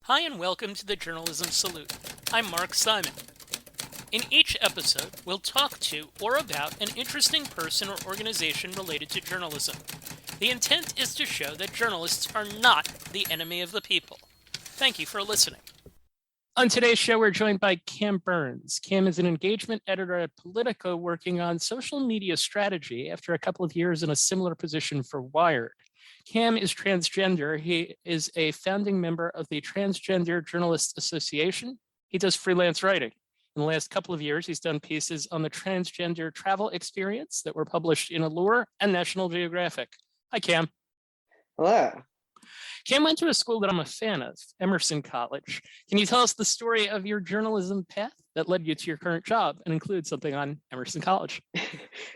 Hi and welcome to the Journalism Salute. I'm Mark Simon. In each episode, we'll talk to or about an interesting person or organization related to journalism. The intent is to show that journalists are not the enemy of the people. Thank you for listening. On today's show, we're joined by Cam Burns. Cam is an engagement editor at Politico working on social media strategy after a couple of years in a similar position for Wired. Cam is transgender. He is a founding member of the Transgender Journalists Association. He does freelance writing. In the last couple of years, he's done pieces on the transgender travel experience that were published in Allure and National Geographic. Hi, Cam. Hello. Cam went to a school that I'm a fan of, Emerson College. Can you tell us the story of your journalism path that led you to your current job and include something on Emerson College?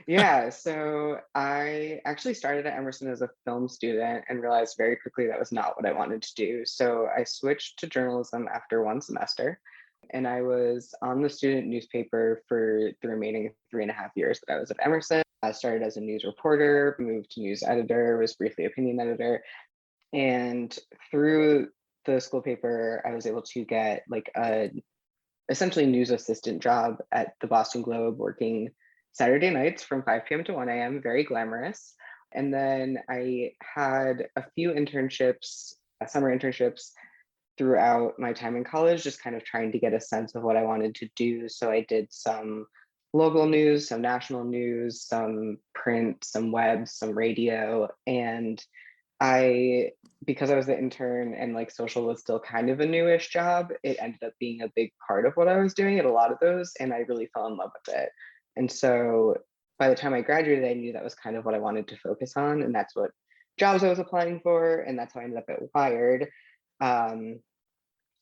Yeah, so I actually started at Emerson as a film student and realized very quickly that was not what I wanted to do. So I switched to journalism after one semester, and I was on the student newspaper for the remaining 3.5 years that I was at Emerson. I started as a news reporter, moved to news editor, was briefly opinion editor. And through the school paper, I was able to get like a essentially news assistant job at the Boston Globe, working Saturday nights from 5 p.m. to 1 a.m., very glamorous. And then I had a few internships, summer internships throughout my time in college, just kind of trying to get a sense of what I wanted to do. So I did some local news, some national news, some print, some web, some radio. And because I was the intern and like social was still kind of a newish job, it ended up being a big part of what I was doing at a lot of those. And I really fell in love with it. And so by the time I graduated, I knew that was kind of what I wanted to focus on. And that's what jobs I was applying for. And that's how I ended up at Wired,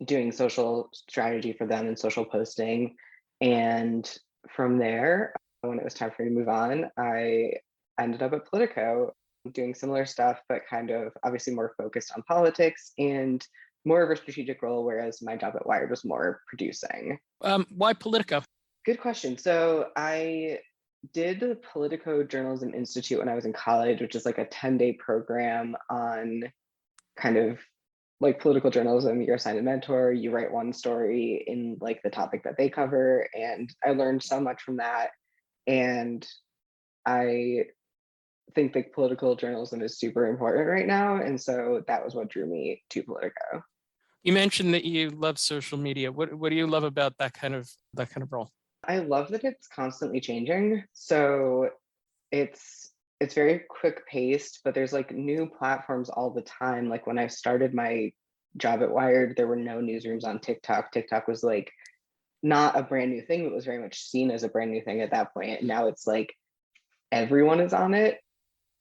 doing social strategy for them and social posting. And from there, when it was time for me to move on, I ended up at Politico doing similar stuff, but kind of obviously more focused on politics and more of a strategic role, whereas my job at Wired was more producing. Why Politico? Good question. So I did the Politico Journalism Institute when I was in college, which is like a 10-day program on kind of like political journalism. You're assigned a mentor, you write one story in like the topic that they cover. And I learned so much from that. And I think that political journalism is super important right now. And so that was what drew me to Politico. You mentioned that you love social media. What do you love about that kind of role? I love that it's constantly changing. So it's very quick paced, but there's like new platforms all the time. Like when I started my job at Wired, there were no newsrooms on TikTok. TikTok was like not a brand new thing, but was very much seen as a brand new thing at that point. And now it's like everyone is on it.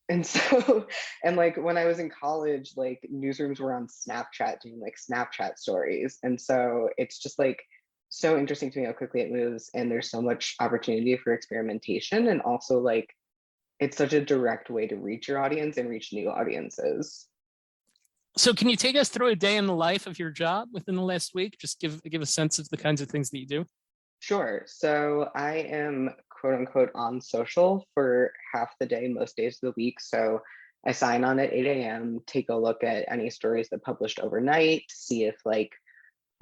And so, and like when I was in college, like newsrooms were on Snapchat doing like Snapchat stories. And so it's just like so interesting to me how quickly it moves. And there's so much opportunity for experimentation. And also like it's such a direct way to reach your audience and reach new audiences. So can you take us through a day in the life of your job within the last week? Just give a sense of the kinds of things that you do. Sure. So I am quote unquote on social for half the day, most days of the week. So I sign on at 8 a.m., take a look at any stories that published overnight, see if like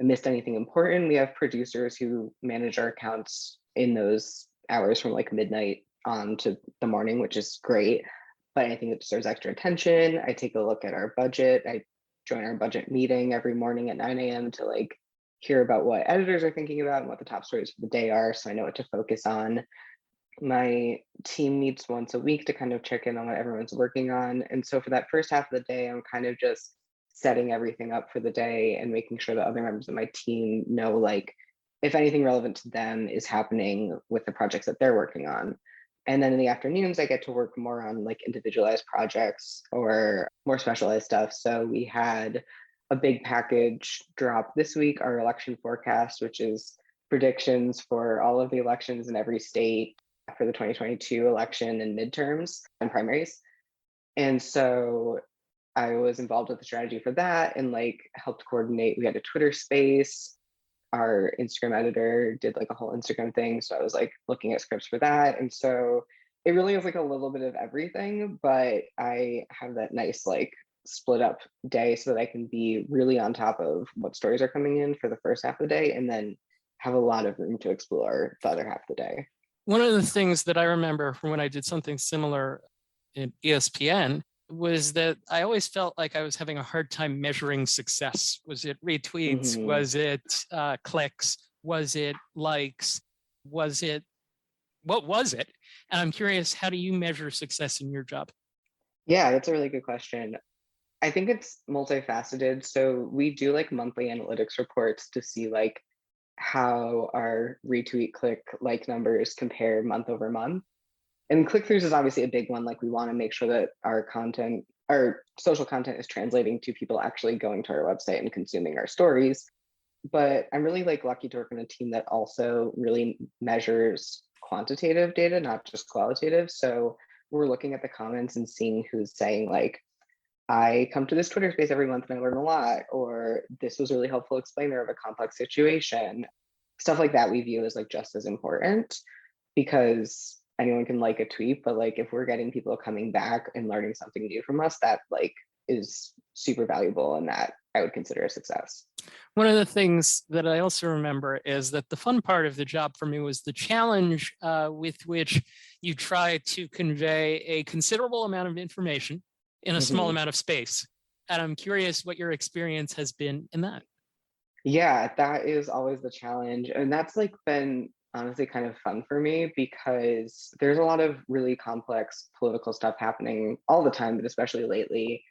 I missed anything important. We have producers who manage our accounts in those hours from like midnight on to the morning, which is great. But anything that deserves extra attention, I take a look at our budget. I join our budget meeting every morning at 9 a.m. to like hear about what editors are thinking about and what the top stories for the day are, so I know what to focus on. My team meets once a week to kind of check in on what everyone's working on. And so for that first half of the day, I'm kind of just setting everything up for the day and making sure that other members of my team know like if anything relevant to them is happening with the projects that they're working on. And then in the afternoons, I get to work more on like individualized projects or more specialized stuff. So we had a big package drop this week, our election forecast, which is predictions for all of the elections in every state for the 2022 election and midterms and primaries. And so I was involved with the strategy for that and like helped coordinate. We had a Twitter space. Our Instagram editor did like a whole Instagram thing. So I was like looking at scripts for that. And so it really was like a little bit of everything, but I have that nice like split up day so that I can be really on top of what stories are coming in for the first half of the day, and then have a lot of room to explore the other half of the day. One of the things that I remember from when I did something similar in ESPN was that I always felt like I was having a hard time measuring success. Was it retweets? Hmm. Was it clicks? Was it likes? Was it, what was it? And I'm curious, how do you measure success in your job? Yeah, that's a really good question. I think it's multifaceted. So we do like monthly analytics reports to see like how our retweet, click, like numbers compare month over month. And click-throughs is obviously a big one. Like we want to make sure that our content, our social content is translating to people actually going to our website and consuming our stories. But I'm really like lucky to work on a team that also really measures quantitative data, not just qualitative. So we're looking at the comments and seeing who's saying like, I come to this Twitter space every month and I learn a lot, or this was a really helpful explainer of a complex situation. Stuff like that we view as like just as important, because anyone can like a tweet, but like if we're getting people coming back and learning something new from us, that like is super valuable, and that I would consider a success. One of the things that I also remember is that the fun part of the job for me was the challenge with which you try to convey a considerable amount of information in a small Mhm. amount of space. And I'm curious what your experience has been in that. Yeah, that is always the challenge. And that's like been honestly kind of fun for me because there's a lot of really complex political stuff happening all the time, but especially lately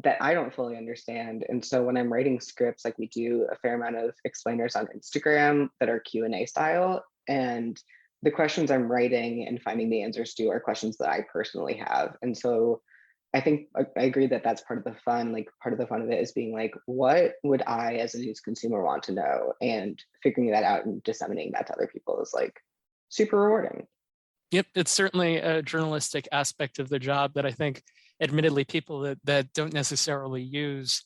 that I don't fully understand. And so when I'm writing scripts, like we do a fair amount of explainers on Instagram that are Q&A style. And the questions I'm writing and finding the answers to are questions that I personally have. And so I think I agree that that's part of the fun. Like part of the fun of it is being like, what would I as a news consumer want to know? And figuring that out and disseminating that to other people is like super rewarding. Yep, it's certainly a journalistic aspect of the job that I think, admittedly, people that don't necessarily use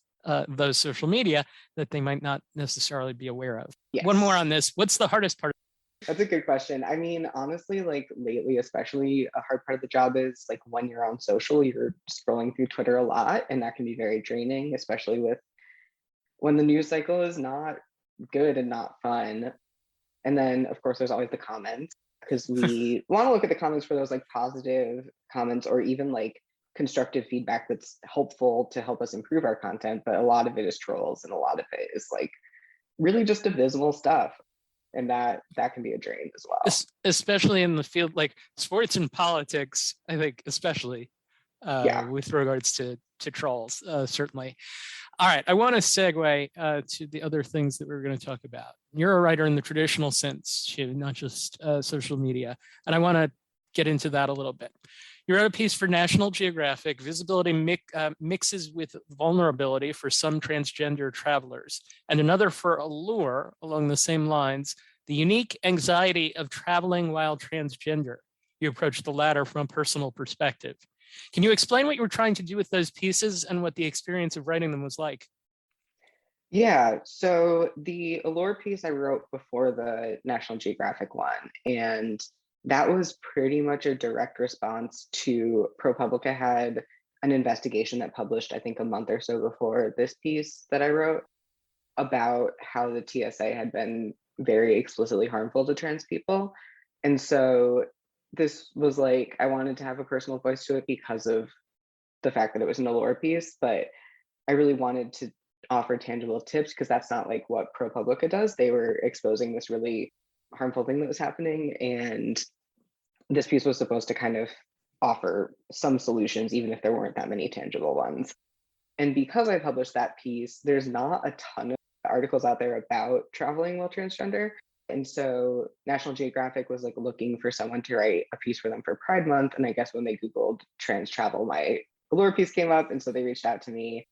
those social media, that they might not necessarily be aware of. One more Yes. on this. What's the hardest part? That's a good question. I mean, honestly, like lately, especially a hard part of the job is like when you're on social, you're scrolling through Twitter a lot, and that can be very draining, especially with when the news cycle is not good and not fun. And then, of course, there's always the comments, because we want to look at the comments for those like positive comments or even like constructive feedback that's helpful to help us improve our content. But a lot of it is trolls, and a lot of it is like really just abysmal stuff, and that can be a drain as well. Especially in the field like sports and politics, I think, especially Yeah. with regards to trolls, certainly. All right, I want to segue to the other things that we are going to talk about. You're a writer in the traditional sense, too, not just social media, and I want to get into that a little bit. You wrote a piece for National Geographic, Visibility Mixes with Vulnerability for Some Transgender Travelers, and another for Allure along the same lines, The Unique Anxiety of Traveling While Transgender. You approach the latter from a personal perspective. Can you explain what you were trying to do with those pieces and what the experience of writing them was like? Yeah. So the Allure piece I wrote before the National Geographic one, and that was pretty much a direct response to ProPublica had an investigation that published, I think, a month or so before this piece that I wrote about how the TSA had been very explicitly harmful to trans people. And so this was like, I wanted to have a personal voice to it because of the fact that it was an Allure piece, but I really wanted to offer tangible tips because that's not like what ProPublica does. They were exposing this really harmful thing that was happening, and this piece was supposed to kind of offer some solutions, even if there weren't that many tangible ones. And because I published that piece, there's not a ton of articles out there about traveling while transgender. And so National Geographic was like looking for someone to write a piece for them for Pride Month. And I guess when they Googled trans travel, my Allure piece came up. And so they reached out to me.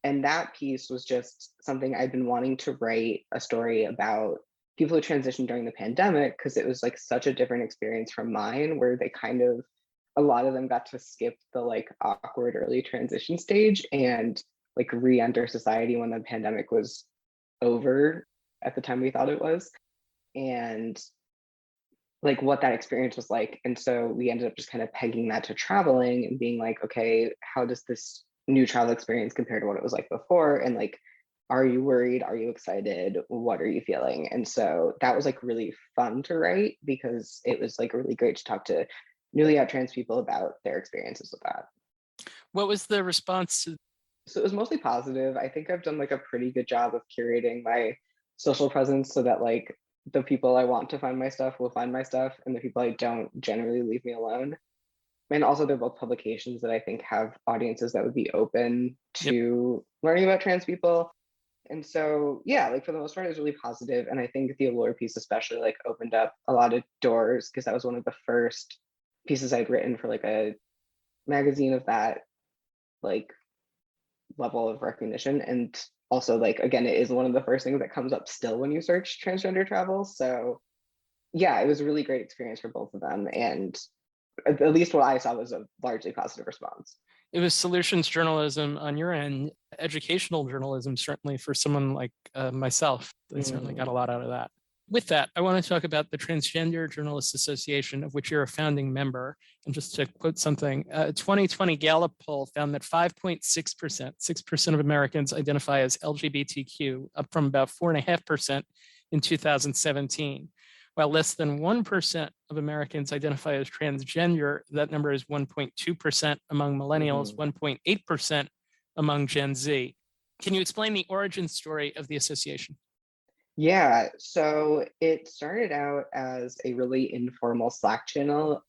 And that piece was just something I'd been wanting to write a story about people who transitioned during the pandemic, because it was like such a different experience from mine, where they kind of, a lot of them got to skip the like awkward early transition stage and like re-enter society when the pandemic was over at the time we thought it was, and like what that experience was like. And so we ended up just kind of pegging that to traveling and being like, okay, how does this new travel experience compared to what it was like before, and like, are you worried, are you excited, what are you feeling? And so that was like really fun to write because it was like really great to talk to newly out trans people about their experiences with that. What was the response to? So it was mostly positive. I think I've done like a pretty good job of curating my social presence so that like the people I want to find my stuff will find my stuff, and the people I don't generally leave me alone. And also, they're both publications that I think have audiences that would be open Yep. to learning about trans people. And so, yeah, like for the most part, it was really positive. And I think the allure piece, especially, like opened up a lot of doors because that was one of the first pieces I'd written for like a magazine of that like level of recognition. And also, like, again, it is one of the first things that comes up still when you search transgender travel. So, yeah, it was a really great experience for both of them. And at least what I saw was a largely positive response. It was solutions journalism on your end, educational journalism, certainly for someone like myself. They certainly got a lot out of that. With that, I want to talk about the Transgender Journalists Association, of which you're a founding member. And just to quote something, a 2020 Gallup poll found that 5.6%, 6% of Americans identify as LGBTQ, up from about 4.5% in 2017. While less than 1% of Americans identify as transgender, that number is 1.2% among millennials, 1.8% among Gen Z. Can you explain the origin story of the association? Yeah, so it started out as a really informal Slack channel.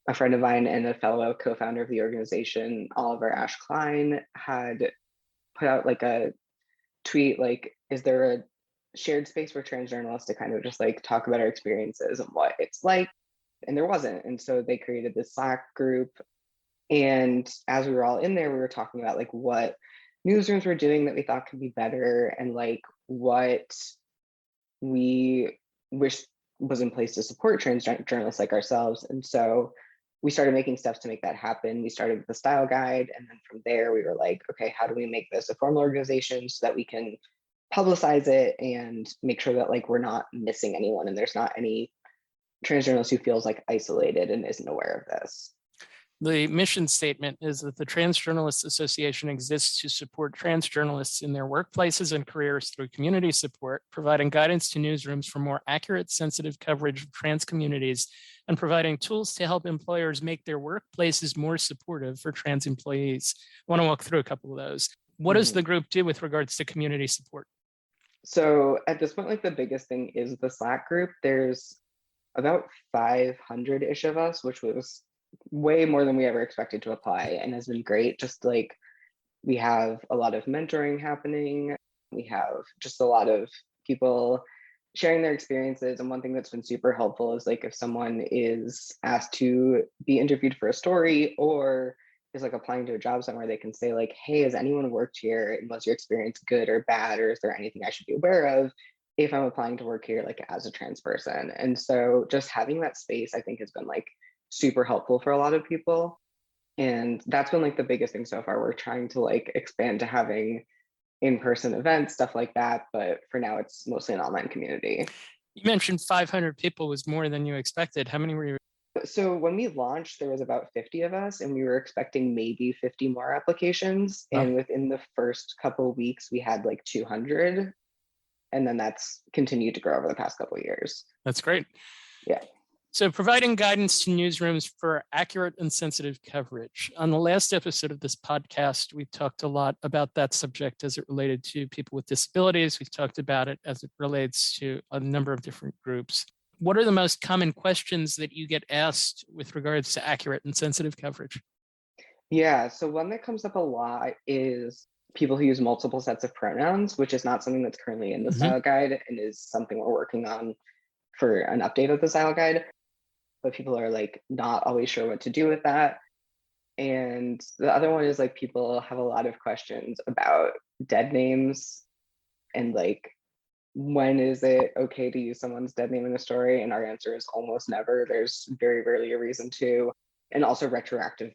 A friend of mine and a fellow co-founder of the organization, Oliver Ash Klein, had put out like a tweet like, is there a shared space for trans journalists to kind of just like talk about our experiences and what it's like? And there wasn't. And so they created this Slack group. And as we were all in there, we were talking about like what newsrooms were doing that we thought could be better and like what we wish was in place to support trans journalists like ourselves. And so we started making steps to make that happen. We started with the style guide. And then from there, we were like, okay, how do we make this a formal organization so that we can publicize it and make sure that like we're not missing anyone and there's not any trans journalist who feels like isolated and isn't aware of this. The mission statement is that the Trans Journalists Association exists to support trans journalists in their workplaces and careers through community support, providing guidance to newsrooms for more accurate, sensitive coverage of trans communities, and providing tools to help employers make their workplaces more supportive for trans employees. I want to walk through a couple of those. What does the group do with regards to community support? So at this point, like the biggest thing is the Slack group. There's about 500-ish of us, which was way more than we ever expected to apply and has been great. Just like we have a lot of mentoring happening. We have just a lot of people sharing their experiences. And one thing that's been super helpful is like if someone is asked to be interviewed for a story or is like applying to a job somewhere, they can say like, hey, has anyone worked here? And was your experience good or bad? Or is there anything I should be aware of if I'm applying to work here, like as a trans person? And so just having that space, I think has been like super helpful for a lot of people. And that's been like the biggest thing so far. We're trying to like expand to having in-person events, stuff like that. But for now, it's mostly an online community. You mentioned 500 people was more than you expected. How many were you? So when we launched, there was about 50 of us, and we were expecting maybe 50 more applications. Oh. And within the first couple of weeks, we had like 200. And then that's continued to grow over the past couple of years. That's great. Yeah. So providing guidance to newsrooms for accurate and sensitive coverage. On the last episode of this podcast, we talked a lot about that subject as it related to people with disabilities. We've talked about it as it relates to a number of different groups. What are the most common questions that you get asked with regards to accurate and sensitive coverage? Yeah, so one that comes up a lot is people who use multiple sets of pronouns, which is not something that's currently in the style guide and is something we're working on for an update of the style guide. But people are like not always sure what to do with that. And the other one is like people have a lot of questions about dead names and like when is it okay to use someone's dead name in a story? And our answer is almost never. There's very rarely a reason to. And also retroactive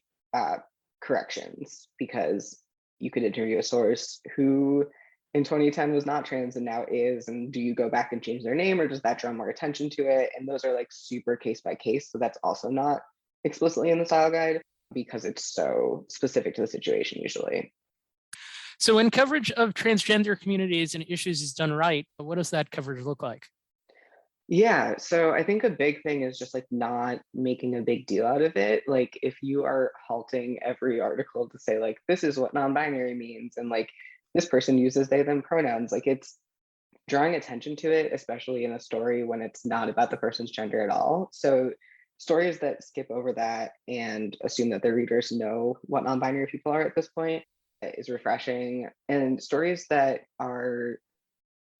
corrections, because you could interview a source who in 2010 was not trans and now is, and do you go back and change their name or does that draw more attention to it? And those are like super case by case, so that's also not explicitly in the style guide because it's so specific to the situation usually. So when coverage of transgender communities and issues is done right, what does that coverage look like? Yeah, so I think a big thing is just like not making a big deal out of it. Like if you are halting every article to say like this is what non-binary means and like this person uses they them pronouns, like it's drawing attention to it, especially in a story when it's not about the person's gender at all. So stories that skip over that and assume that their readers know what non-binary people are at this point is refreshing. And stories that are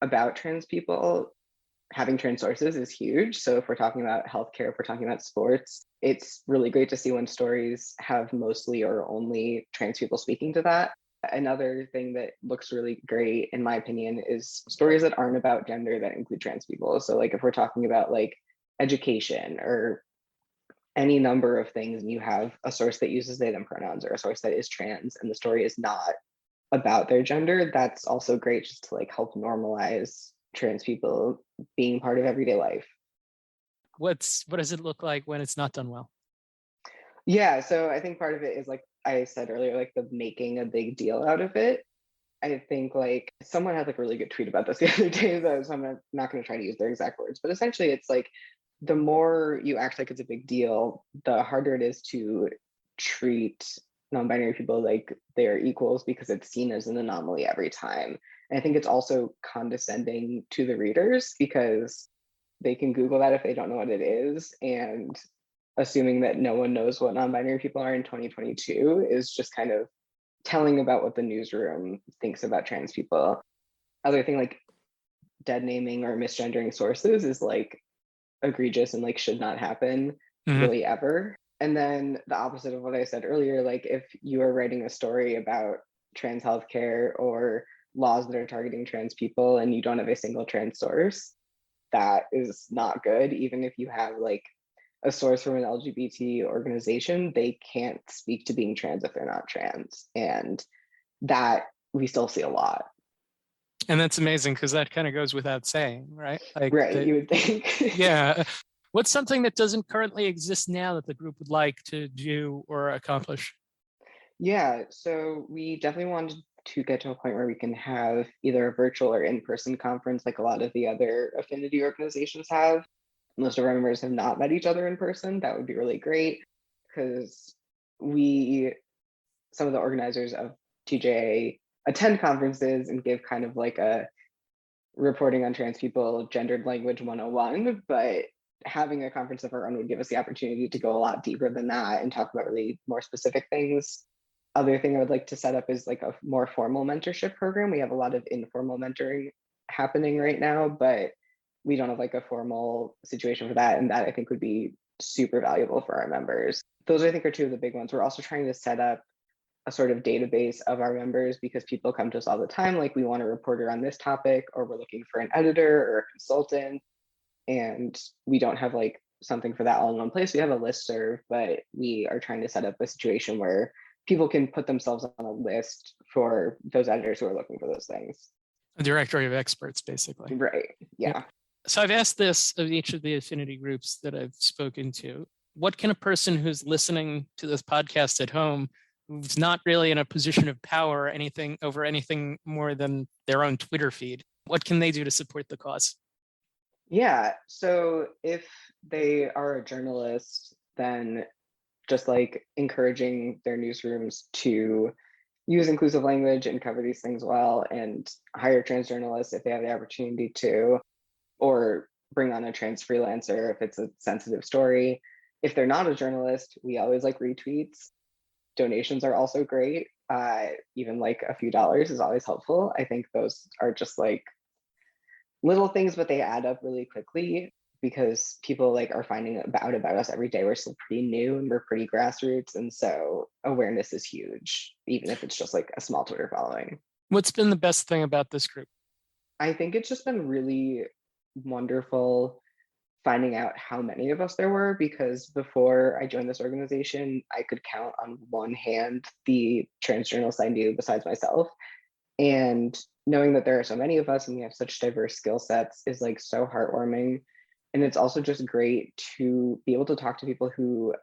about trans people, having trans sources is huge. So if we're talking about healthcare, if we're talking about sports, it's really great to see when stories have mostly or only trans people speaking to that. Another thing that looks really great, in my opinion, is stories that aren't about gender that include trans people. So like if we're talking about like education or any number of things and you have a source that uses they them pronouns or a source that is trans and the story is not about their gender, that's also great just to like help normalize trans people being part of everyday life. What does it look like when it's not done well? Yeah, so I think part of it is like I said earlier, like the making a big deal out of it. I think like someone had like a really good tweet about this the other day, though, so I'm not going to try to use their exact words, but essentially it's like the more you act like it's a big deal, the harder it is to treat non-binary people like they are equals because it's seen as an anomaly every time. And I think it's also condescending to the readers because they can Google that if they don't know what it is. And assuming that no one knows what non-binary people are in 2022 is just kind of telling about what the newsroom thinks about trans people. Other thing like dead naming or misgendering sources is like egregious and like should not happen Mhm. really ever. And then the opposite of what I said earlier, like if you are writing a story about trans healthcare or laws that are targeting trans people and you don't have a single trans source, that is not good. Even if you have like a source from an LGBT organization, they can't speak to being trans if they're not trans. And that we still see a lot. And that's amazing because that kind of goes without saying, right? Like Right, the you would think. yeah. What's something that doesn't currently exist now that the group would like to do or accomplish? Yeah, so we definitely wanted to get to a point where we can have either a virtual or in-person conference like a lot of the other affinity organizations have. Most of our members have not met each other in person. That would be really great because we, some of the organizers of TJA, attend conferences and give kind of like a reporting on trans people gendered language 101, but having a conference of our own would give us the opportunity to go a lot deeper than that and talk about really more specific things. Other thing I would like to set up is like a more formal mentorship program. We have a lot of informal mentoring happening right now, but we don't have like a formal situation for that. And that I think would be super valuable for our members. Those I think are two of the big ones. We're also trying to set up a sort of database of our members because people come to us all the time like we want a reporter on this topic or we're looking for an editor or a consultant and we don't have like something for that all in one place. We have a listserv, but we are trying to set up a situation where people can put themselves on a list for those editors who are looking for those things. A directory of experts, basically. Right. Yeah. So I've asked this of each of the affinity groups that I've spoken to. What can a person who's listening to this podcast at home, who's not really in a position of power or anything over anything more than their own Twitter feed, what can they do to support the cause? Yeah. So if they are a journalist, then just like encouraging their newsrooms to use inclusive language and cover these things well and hire trans journalists if they have the opportunity to, or bring on a trans freelancer if it's a sensitive story. If they're not a journalist, we always like retweets. Donations are also great. Even like a few dollars is always helpful. I think those are just like little things, but they add up really quickly because people like are finding out about us every day. We're still pretty new and we're pretty grassroots, and so awareness is huge, even if it's just like a small Twitter following. What's been the best thing about this group? I think it's just been really wonderful finding out how many of us there were because before I joined this organization, I could count on one hand the trans journalists I knew besides myself. And knowing that there are so many of us and we have such diverse skill sets is like so heartwarming. And it's also just great to be able to talk to people who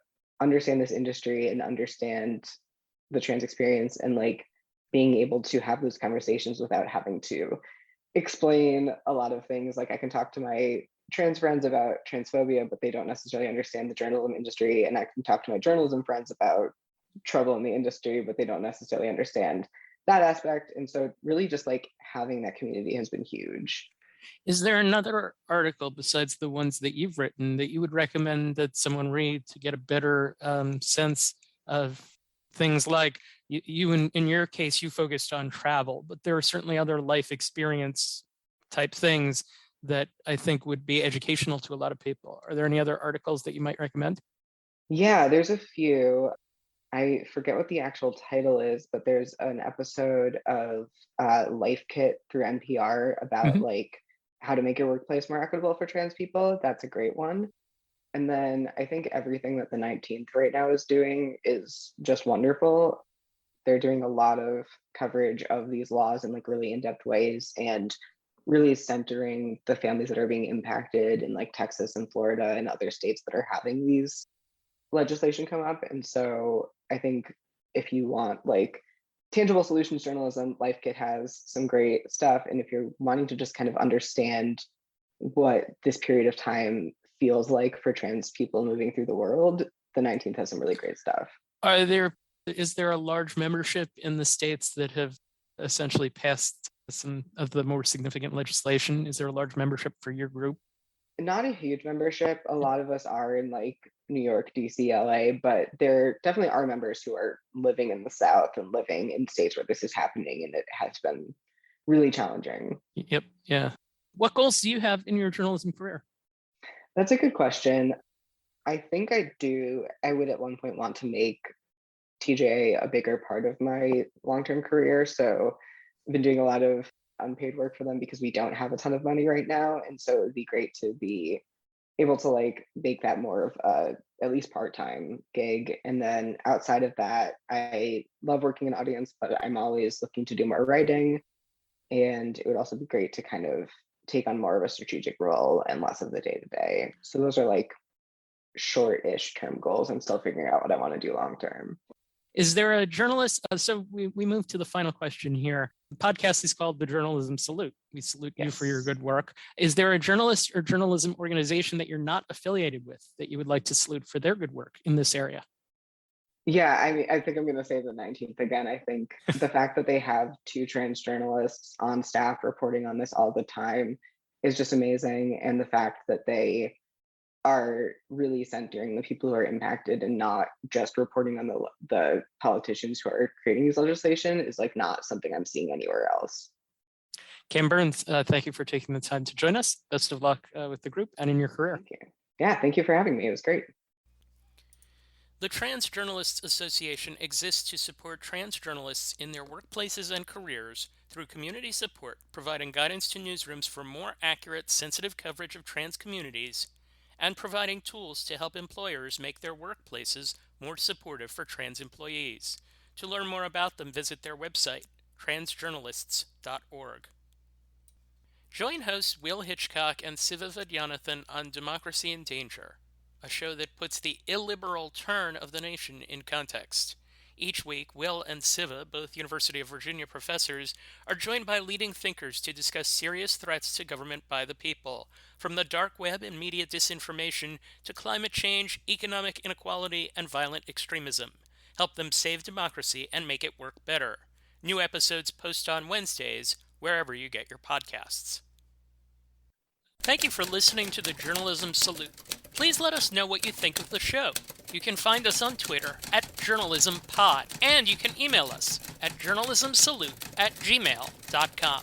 understand this industry and understand the trans experience and like being able to have those conversations without having to explain a lot of things. Like I can talk to my trans friends about transphobia, but they don't necessarily understand the journalism industry. And I can talk to my journalism friends about trouble in the industry, but they don't necessarily understand that aspect. And so really just like having that community has been huge. Is there another article besides the ones that you've written that you would recommend that someone read to get a better sense of things like you in your case, you focused on travel, but there are certainly other life experience type things that I think would be educational to a lot of people. Are there any other articles that you might recommend? Yeah, there's a few. I forget what the actual title is, but there's an episode of Life Kit through NPR about Mhm. like how to make your workplace more equitable for trans people. That's a great one. And then I think everything that the 19th right now is doing is just wonderful. They're doing a lot of coverage of these laws in like really in-depth ways and really centering the families that are being impacted in like Texas and Florida and other states that are having these legislation come up. And so I think if you want like tangible solutions journalism, Life Kit has some great stuff. And if you're wanting to just kind of understand what this period of time feels like for trans people moving through the world, the 19th has some really great stuff. Is there a large membership in the states that have essentially passed some of the more significant legislation? Is there a large membership for your group? Not a huge membership. A lot of us are in like New York, DC, LA, but there definitely are members who are living in the South and living in states where this is happening, and it has been really challenging. Yep. Yeah. What goals do you have in your journalism career? That's a good question. I think I would at one point want to make TJA a bigger part of my long-term career. So I've been doing a lot of unpaid work for them because we don't have a ton of money right now. And so it would be great to be able to like make that more of a at least part-time gig. And then outside of that, I love working in audience, but I'm always looking to do more writing. And it would also be great to kind of take on more of a strategic role and less of the day-to-day. So those are like short-ish term goals. I'm still figuring out what I want to do long term. Is there a journalist? So we move to the final question here. The podcast is called The Journalism Salute. We salute you for your Yes. good work. Is there a journalist or journalism organization that you're not affiliated with that you would like to salute for their good work in this area? Yeah, I mean, I think I'm going to say the 19th again. I think the fact that they have two trans journalists on staff reporting on this all the time is just amazing. And the fact that they are really centering the people who are impacted and not just reporting on the politicians who are creating this legislation is like not something I'm seeing anywhere else. Cam Burns, thank you for taking the time to join us. Best of luck with the group and in your career. Thank you. Yeah, thank you for having me. It was great. The Trans Journalists Association exists to support trans journalists in their workplaces and careers through community support, providing guidance to newsrooms for more accurate, sensitive coverage of trans communities, and providing tools to help employers make their workplaces more supportive for trans employees. To learn more about them, visit their website, transjournalists.org. Join hosts Will Hitchcock and Siva Vaidyanathan on Democracy in Danger, a show that puts the illiberal turn of the nation in context. Each week, Will and Siva, both University of Virginia professors, are joined by leading thinkers to discuss serious threats to government by the people, from the dark web and media disinformation to climate change, economic inequality, and violent extremism. Help them save democracy and make it work better. New episodes post on Wednesdays, wherever you get your podcasts. Thank you for listening to the Journalism Salute. Please let us know what you think of the show. You can find us on Twitter at JournalismPod, and you can email us at journalismsalute@gmail.com.